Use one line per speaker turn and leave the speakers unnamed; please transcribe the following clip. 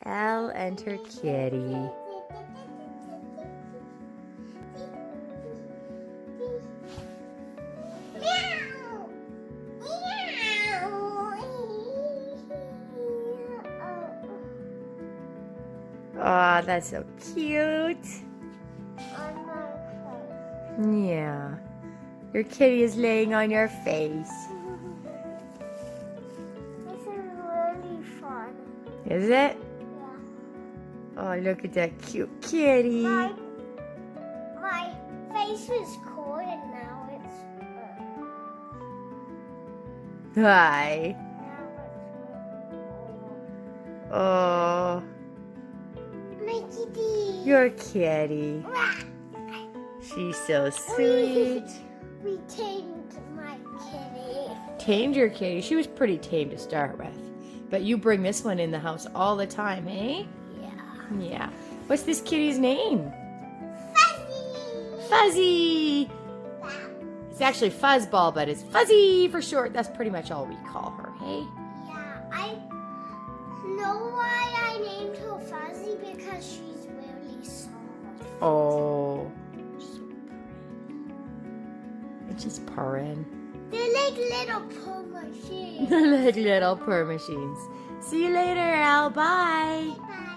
Elle and her kitty. Oh, that's so cute. Yeah. Your kitty is laying on your face.
This is really fun.
Is it?
Yeah.
Oh, look at that cute kitty.
My face was cold and now it's
Hi.
cold.
Oh,
My kitty.
your kitty. She's so sweet.
We tamed my kitty.
Tamed your kitty. She was pretty tame to start with. But you bring this one in the house all the time, eh?
Yeah.
Yeah. What's this kitty's name?
Fuzzy.
Fuzzy. It's actually Fuzzball, but it's Fuzzy for short. That's pretty much all we call her, hey?
Yeah, I know why I named her Fuzzy because she's really soft.
Oh. And she's purring.
They're like little purr machines.
They're like little purr machines. See you later, Elle. Bye.
Bye.